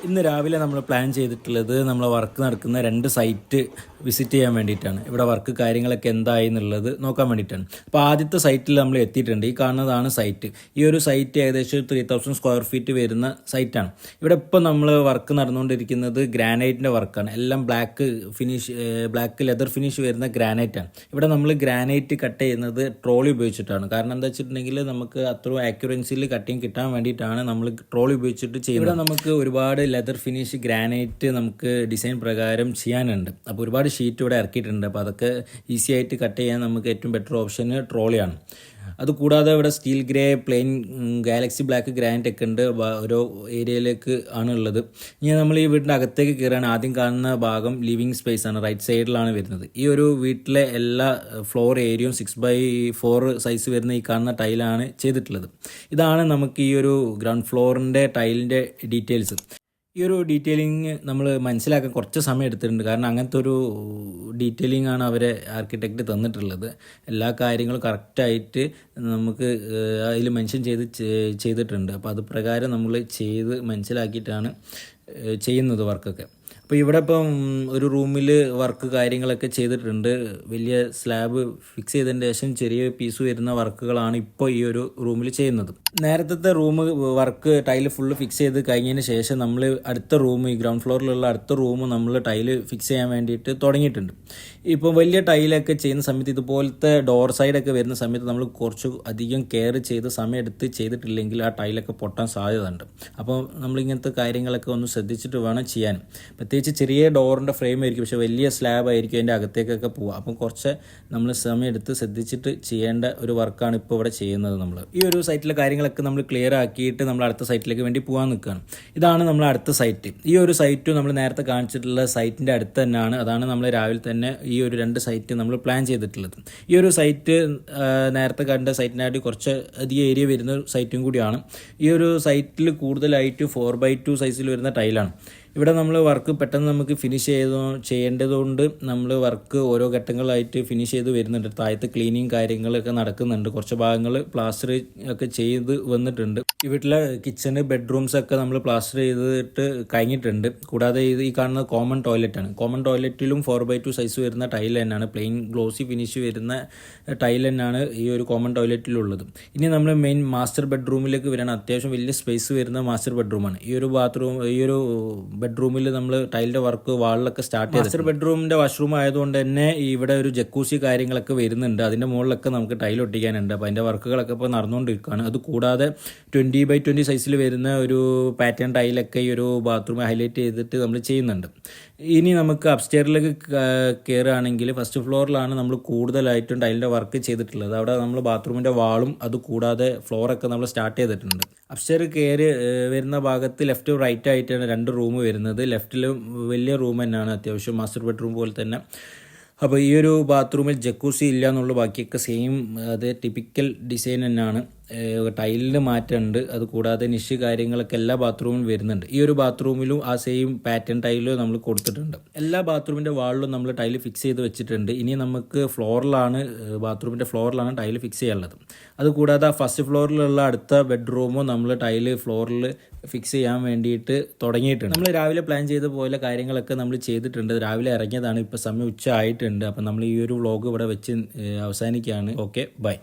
ഇന്ന് രാവിലെ നമ്മൾ പ്ലാൻ ചെയ്തിട്ടുള്ളത് നമ്മളെ വർക്ക് നടക്കുന്ന 2 സൈറ്റ് വിസിറ്റ് ചെയ്യാൻ വേണ്ടിയിട്ടാണ്. ഇവിടെ വർക്ക് കാര്യങ്ങളൊക്കെ എന്തായി എന്നുള്ളത് നോക്കാൻ വേണ്ടിയിട്ടാണ്. അപ്പോൾ ആദ്യത്തെ സൈറ്റിൽ നമ്മൾ എത്തിയിട്ടുണ്ട്. ഈ കാണുന്നതാണ് സൈറ്റ്. ഈ ഒരു സൈറ്റ് ഏകദേശം 3000 സ്ക്വയർ ഫീറ്റ് വരുന്ന സൈറ്റാണ്. ഇവിടെ ഇപ്പോൾ നമ്മൾ വർക്ക് നടന്നുകൊണ്ടിരിക്കുന്നത് ഗ്രാനൈറ്റിൻ്റെ വർക്കാണ്. എല്ലാം ബ്ലാക്ക് ലെതർ ഫിനിഷ് വരുന്ന ഗ്രാനൈറ്റാണ്. ഇവിടെ നമ്മൾ ഗ്രാനൈറ്റ് കട്ട് ചെയ്യുന്നത് ട്രോളി ഉപയോഗിച്ചിട്ടാണ്. കാരണം എന്താ വെച്ചിട്ടുണ്ടെങ്കിൽ നമുക്ക് അത്ര ആക്യുറൻസിയിൽ കട്ടിങ് കിട്ടാൻ വേണ്ടിയിട്ടാണ് നമ്മൾ ട്രോളി ഉപയോഗിച്ചിട്ട് ചെയ്യുന്നത്. ഇവിടെ നമുക്ക് ഒരുപാട് ലെതർ ഫിനിഷ് ഗ്രാനൈറ്റ് നമുക്ക് ഡിസൈൻ പ്രകാരം ചെയ്യാനുണ്ട്. അപ്പോൾ ഒരുപാട് ഷീറ്റ് ഇവിടെ ഇറക്കിയിട്ടുണ്ട്. അപ്പോൾ അതൊക്കെ ഈസി ആയിട്ട് കട്ട് ചെയ്യാൻ നമുക്ക് ഏറ്റവും ബെറ്റർ ഓപ്ഷൻ ട്രോളിയാണ്. അതുകൂടാതെ ഇവിടെ steel grey plain galaxy black granite ഒക്കെ ഉണ്ട്. ഓരോ ഏരിയയിലേക്ക് ആണ് ഉള്ളത്. ഇനി നമ്മൾ ഈ വീടിൻ്റെ അകത്തേക്ക് കയറാൻ ആദ്യം കാണുന്ന ഭാഗം ലിവിങ് സ്പേസ് ആണ്. റൈറ്റ് സൈഡിലാണ് വരുന്നത്. ഈ ഒരു വീട്ടിലെ എല്ലാ ഫ്ലോർ ഏരിയയും 6x4 സൈസ് വരുന്ന ഈ കാണുന്ന ടൈലാണ് ചെയ്തിട്ടുള്ളത്. ഇതാണ് നമുക്ക് ഈ ഒരു ഗ്രൗണ്ട് ഫ്ലോറിൻ്റെ ടൈലിൻ്റെ ഡീറ്റെയിൽസ്. ഈ ഒരു ഡീറ്റെയിലിംഗ് നമ്മൾ മനസ്സിലാക്കാൻ കുറച്ച് സമയം എടുത്തിട്ടുണ്ട്. കാരണം അങ്ങനത്തെ ഒരു ഡീറ്റെയിലിംഗ് ആണ് അവരെ ആർക്കിടെക്റ്റ് തന്നിട്ടുള്ളത്. എല്ലാ കാര്യങ്ങളും കറക്റ്റായിട്ട് നമുക്ക് അതിൽ മെൻഷൻ ചെയ്തിട്ടുണ്ട്. അപ്പോൾ അത് പ്രകാരം നമ്മൾ ചെയ്ത് മനസ്സിലാക്കിയിട്ടാണ് ചെയ്യുന്നത് വർക്കൊക്കെ. അപ്പോൾ ഇവിടെ ഇപ്പം ഒരു റൂമിൽ വർക്ക് കാര്യങ്ങളൊക്കെ ചെയ്തിട്ടുണ്ട്. വലിയ സ്ലാബ് ഫിക്സ് ചെയ്തതിന് ശേഷം ചെറിയ പീസ് വരുന്ന വർക്കുകളാണ് ഇപ്പോൾ ഈ ഒരു റൂമിൽ ചെയ്യുന്നത്. നേരത്തെ room work tile full fix ചെയ്ത് കഴിഞ്ഞതിന് ശേഷം നമ്മൾ അടുത്ത റൂം, ഈ ഗ്രൗണ്ട് ഫ്ലോറിലുള്ള അടുത്ത റൂം നമ്മൾ ടൈല് ഫിക്സ് ചെയ്യാൻ വേണ്ടിയിട്ട് തുടങ്ങിയിട്ടുണ്ട്. ഇപ്പോൾ വലിയ ടൈലൊക്കെ ചെയ്യുന്ന സമയത്ത് ഇതുപോലത്തെ ഡോർ സൈഡൊക്കെ വരുന്ന സമയത്ത് നമ്മൾ കുറച്ച് അധികം കെയർ ചെയ്ത് സമയം എടുത്ത് ചെയ്തിട്ടില്ലെങ്കിൽ ആ ടൈലൊക്കെ പൊട്ടാൻ സാധ്യത ഉണ്ട്. അപ്പോൾ നമ്മളിങ്ങനത്തെ കാര്യങ്ങളൊക്കെ ഒന്ന് ശ്രദ്ധിച്ചിട്ട് വേണം ചെയ്യാൻ. പ്രത്യേകിച്ച് ചെറിയ ഡോറിൻ്റെ ഫ്രെയിം ആയിരിക്കും, പക്ഷേ വലിയ സ്ലാബ് ആയിരിക്കും അതിൻ്റെ അകത്തേക്കൊക്കെ പോവുക. അപ്പം കുറച്ച് നമ്മൾ സമയം എടുത്ത് ശ്രദ്ധിച്ചിട്ട് ചെയ്യേണ്ട ഒരു വർക്കാണ് ഇപ്പോൾ ഇവിടെ ചെയ്യുന്നത്. നമ്മൾ ഈ ഒരു സൈറ്റിലെ കാര്യങ്ങളൊക്കെ നമ്മൾ ക്ലിയർ ആക്കിയിട്ട് നമ്മൾ അടുത്ത സൈറ്റിലേക്ക് വേണ്ടി പോകാൻ നിൽക്കുകയാണ്. ഇതാണ് നമ്മൾ അടുത്ത സൈറ്റ്. ഈ ഒരു സൈറ്റും നമ്മൾ നേരത്തെ കാണിച്ചിട്ടുള്ള സൈറ്റിൻ്റെ അടുത്ത് തന്നെയാണ്. അതാണ് നമ്മൾ രാവിലെ തന്നെ ഈ ഒരു 2 സൈറ്റ് നമ്മൾ പ്ലാൻ ചെയ്തിട്ടുള്ളത്. ഈ ഒരു സൈറ്റ് നേരത്തെ കണ്ട സൈറ്റിനായിട്ട് കുറച്ച് അധികം ഏരിയ വരുന്ന സൈറ്റും കൂടിയാണ്. ഈ ഒരു സൈറ്റിൽ കൂടുതലായിട്ട് 4x2 സൈസിൽ വരുന്ന ടൈലാണ്. ഇവിടെ നമ്മൾ വർക്ക് പെട്ടെന്ന് നമുക്ക് ഫിനിഷ് ചെയ്യേണ്ടതുകൊണ്ട് നമ്മൾ വർക്ക് ഓരോ ഘട്ടങ്ങളായിട്ട് ഫിനിഷ് ചെയ്ത് വരുന്നുണ്ട്. താഴത്തെ ക്ലീനിങ് കാര്യങ്ങളൊക്കെ നടക്കുന്നുണ്ട്. കുറച്ച് ഭാഗങ്ങൾ പ്ലാസ്റ്റർ ഒക്കെ ചെയ്ത് വന്നിട്ടുണ്ട്. ഈ വീട്ടിലെ കിച്ചണ്, ബെഡ്റൂംസ് ഒക്കെ നമ്മൾ പ്ലാസ്റ്റർ ചെയ്തിട്ട് കഴിഞ്ഞിട്ടുണ്ട്. കൂടാതെ ഈ കാണുന്ന കോമൺ ടോയ്ലറ്റാണ്. കോമൺ ടോയ്ലറ്റിലും 4x2 സൈസ് വരുന്ന ടൈൽ തന്നെയാണ്. പ്ലെയിൻ ഗ്ലോസി ഫിനിഷ് വരുന്ന ടൈൽ തന്നെയാണ് ഈ ഒരു കോമൺ ടോയ്ലറ്റിലുള്ളത്. ഇനി നമ്മൾ മെയിൻ മാസ്റ്റർ ബെഡ്റൂമിലേക്ക് വരികയാണ്. അത്യാവശ്യം വലിയ സ്പേസ് വരുന്ന മാസ്റ്റർ ബെഡ്റൂമാണ്. ഈ ഒരു ബെഡ്റൂമിൽ നമ്മൾ ടൈലിൻ്റെ വർക്ക് വാളിലൊക്കെ സ്റ്റാർട്ട് ചെയ്തു. മാസ്റ്റർ ബെഡ്റൂമിൻ്റെ വാഷ്റൂം ആയതുകൊണ്ട് തന്നെ ഇവിടെ ഒരു ജക്കൂസി കാര്യങ്ങളൊക്കെ വരുന്നുണ്ട്. അതിൻ്റെ മുകളിലൊക്കെ നമുക്ക് ടൈൽ ഒട്ടിക്കാനുണ്ട്. അപ്പോൾ അതിൻ്റെ വർക്കുകളൊക്കെ ഇപ്പോൾ നടന്നുകൊണ്ടിരിക്കുകയാണ്. അത് കൂടാതെ 20x20 സൈസിൽ വരുന്ന ഒരു പാറ്റേൺ ടൈലൊക്കെ ഈ ഒരു ബാത്റൂം ഹൈലൈറ്റ് ചെയ്തിട്ട് നമ്മൾ ചെയ്യുന്നുണ്ട്. ഇനി നമുക്ക് അപ്സ്റ്റെയറിലേക്ക് കയറുകയാണെങ്കിൽ ഫസ്റ്റ് ഫ്ലോറിലാണ് നമ്മൾ കൂടുതലായിട്ടും ടൈലിൻ്റെ വർക്ക് ചെയ്തിട്ടുള്ളത്. അവിടെ നമ്മൾ ബാത്റൂമിൻ്റെ വാളും അത് കൂടാതെ ഫ്ലോറൊക്കെ നമ്മൾ സ്റ്റാർട്ട് ചെയ്തിട്ടുണ്ട്. അപ്സ്റ്റെയർ കയറി വരുന്ന ഭാഗത്ത് ലെഫ്റ്റ് റൈറ്റ് ആയിട്ടാണ് 2 റൂം വരുന്നത്. ലെഫ്റ്റിൽ വലിയ റൂം തന്നെയാണ്, അത്യാവശ്യം മാസ്റ്റർ ബെഡ്റൂം പോലെ തന്നെ. അപ്പോൾ ഈ ഒരു ബാത്റൂമിൽ ജക്കൂസി ഇല്ല എന്നുള്ളൂ. ബാക്കിയൊക്കെ സെയിം അത് ടിപ്പിക്കൽ ഡിസൈൻ തന്നെയാണ്. ടൈലിന് മാറ്റമുണ്ട്. അതുകൂടാതെ നിഷ് കാര്യങ്ങളൊക്കെ എല്ലാ ബാത്റൂമിലും വരുന്നുണ്ട്. ഈ ഒരു ബാത്റൂമിലും ആ സെയിം പാറ്റേൺ ടൈല് നമ്മൾ കൊടുത്തിട്ടുണ്ട്. എല്ലാ ബാത്റൂമിൻ്റെ വാളിലും നമ്മൾ ടൈല് ഫിക്സ് ചെയ്ത് വെച്ചിട്ടുണ്ട്. ഇനി നമുക്ക് ബാത്റൂമിൻ്റെ ഫ്ലോറിലാണ് ടൈല് ഫിക്സ് ചെയ്യാനുള്ളത്. അതുകൂടാതെ ഫസ്റ്റ് ഫ്ലോറിലുള്ള അടുത്ത ബെഡ്റൂമും നമ്മൾ ടൈല് ഫ്ലോറിൽ ഫിക്സ് ചെയ്യാൻ വേണ്ടിയിട്ട് തുടങ്ങിയിട്ടുണ്ട്. നമ്മൾ രാവിലെ പ്ലാൻ ചെയ്ത പോലെ കാര്യങ്ങളൊക്കെ നമ്മൾ ചെയ്തിട്ടുണ്ട്. രാവിലെ ഇറങ്ങിയതാണ്. ഇപ്പോൾ സമയം ഉച്ച ആയിട്ടുണ്ട്. അപ്പോൾ നമ്മൾ ഈ ഒരു വ്ളോഗ് ഇവിടെ വെച്ച് അവസാനിക്കുകയാണ്. Okay, by.